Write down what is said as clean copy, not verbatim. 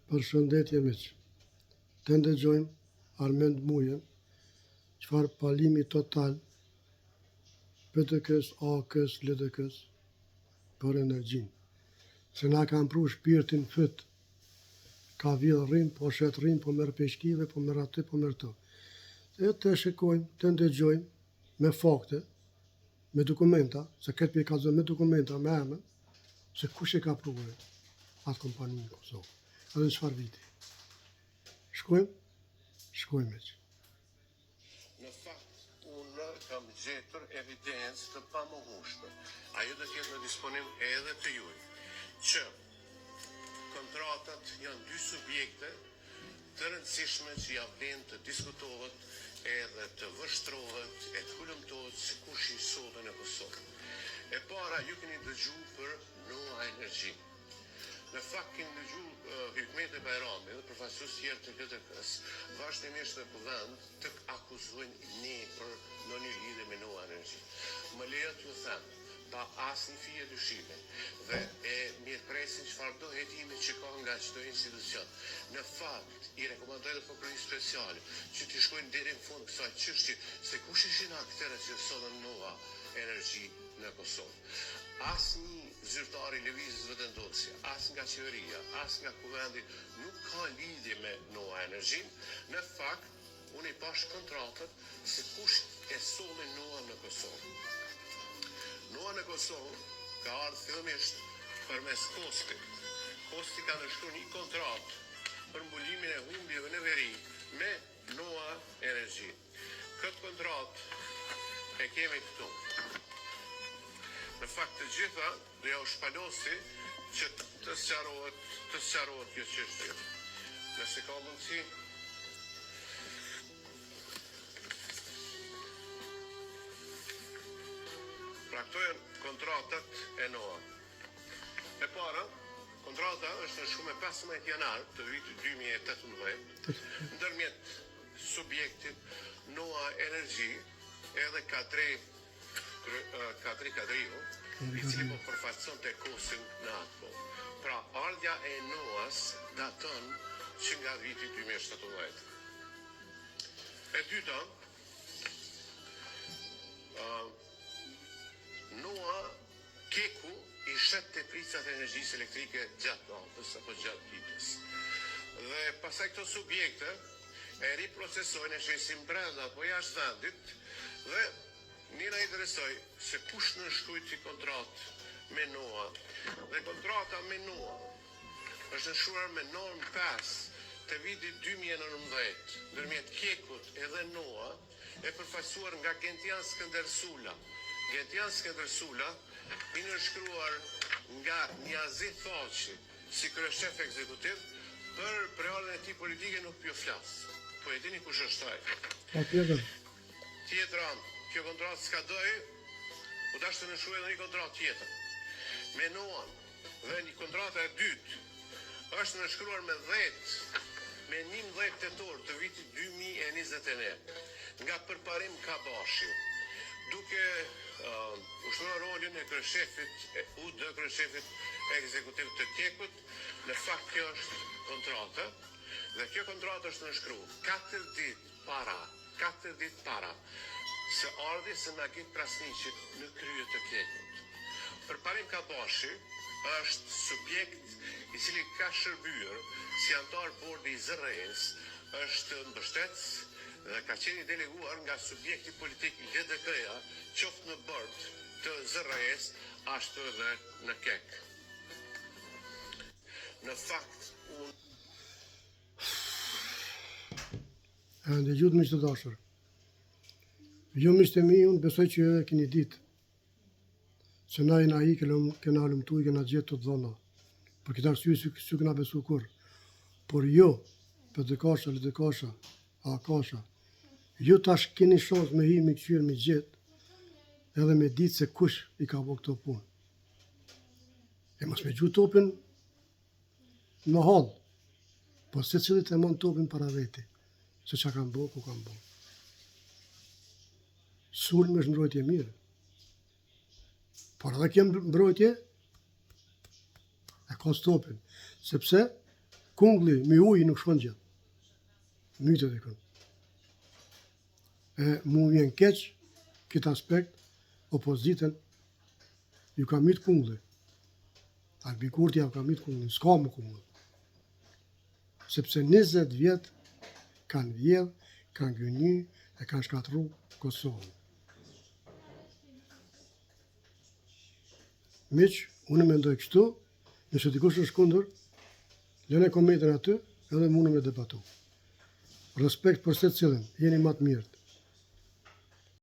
Përshëndetje miq. Të ndëgjojmë Armend Mujen, çfarë palimi total PTK-s, AK-s, LDK-s për energjinë. Se na kanë pru shpirtin fyt. Ka vjedh rrim, po shet rrim, po merr peshkive, po merr aty, po merr to. E të shikojmë, të ndëgjojmë me fakte, me dokumenta, se këtë për i ka zënë me dokumenta, me emën, se kush e ka pruve atë kompaninë në Kosovë. Edhe në çfarë viti. Shkojmë që. Në fakt, unë kam gjetur evidencë të pamohueshme. Ajo do të jetë në disponim edhe të juaj, që kontratat janë dy subjekte të rëndësishme që ja vlen të diskutohet edhe të vështrohet e të hulumtohet se kush i solli në Kosovë. E para, ju keni dëgju për Noa Energy. Në fakt keni dëgju Hikmet e Bajrami dhe përfaqësues tjerë të LDK-s vazhdimisht në kuvend të akuzojnë ne për ndonjë lidhje me Noa Energy. Më lejo t'ju them, pa asnjë fije dyshime dhe e mirëpresin çfarë do hetimi që ka nga çdo institucion. Në fakt, i rekomandoj edhe prokurorisë speciale që të shkojnë deri në fund kësaj çështje se kush ishin aktorët që sollën Noa Energy në Kosovë. Asnjë zyrtar i lëvizjes vetëndosje, as nga qeveria, as nga kuvendi nuk ka lidhje me Noa Energy. Në fakt, unë i pash kontratët se kush e solli Noa në Kosovë. Noa në Kosovë ka ardhur fillimisht përmes Kostit. Kosti ka nënshkruar një kontratë për mbulimin e humbjeve në veri me Noa Energy. Këtë kontratë e kemi këtu. Në fakt të gjitha do ja u shpalosi që të sqarohet kjo çështje. Nëse ka mundësi. Pra këto janë kontratat e Noa. E para, kontrata është nënshkruar me 15 janar të vitit 2018 ndërmjet subjektit Noa Energy edhe Kadri Kadriu, i cili po përfaqëson të Kostin në atë kohë. Pra, ardha e Noas daton që nga viti 2017. E dyta, Noa Keku i shet të prisat e energjisë elektrike gjatë natës apo gjatë ditës. Dhe pasaj këto subjekte e riprocesojnë e shesin brenda apo jashtë vendit dhe njëra interesoj se kush nënshkrujti kontratë me Noa. Dhe kontrata me Noa është nënshkruar me norm 5 të vitit 2019 ndërmjet Kekut edhe Noa e përfaqësuar nga Gentian Skënder Sula. Gentian Skënder Sula i nënshkruar nga Niazi Thaçi si kryeshef ekzekutiv për preorën e tij politike nuk pjo flas. Po e dini kush është ai? Tjetra, kjo kontratë s'ka dojë, u dashtë të nënshkruaj edhe një kontratë tjetër. Me Noan dhe një kontratë e dytë është nënshkruar me 11 tetor të vitit 2021 nga Përparim Kabashi, duke ushtruar rolin e kryeshefit ekzekutiv të Kekut. Në fakt kjo është kontrata dhe kjo kontratë është nënshkruar 4 ditë para se ardhi se na gjet Prasniqit në krye të Kekut. Përparim Kabashi është subjekt i cili ka shërbyer si antar bordi i ZRE-s, është mbështetës dhe ka qenë deleguar nga subjekti politik LDK-ja, qoftë në bord të ZRE-s, ashtu edhe në Kek. Në fakt, Dhe gjutë miqtë të dashur. Jo miqtë e mi, unë besoj që edhe keni ditë se na i na i kena lëmtu i kena gjetë të dhona. Për këtë arsye s'u kena besu kur. Por jo, PTK-sha, LDK-sha, AK-sha, jo tash keni shans me hi, me këqyr, me gjetë edhe me ditë se kush i ka bo këto punë. E mos me gju topin në halë, po se cilit e mon topin para veti, se që kanë bo, ku kanë bo. Sulmi është mbrojtje mirë. Por edhe kjo mbrojtje e ka stopin. Sepse kungli me ujë nuk shkon gjë. Mytet e kënë. E mu vjen keq këtë aspekt, opozitën ju ka mytë kungli. Albin Kurti ja ka mytë kungli, s'ka më kungli. Sepse 20 vjetë kanë vjedhë, kanë gëny e kanë shkatru Kosovën. Miq, unë mendoj kështu, nëse dikush është kundër, lëne komentin aty, edhe mundëm me debatu. Respekt për secilin, jeni më të mirët.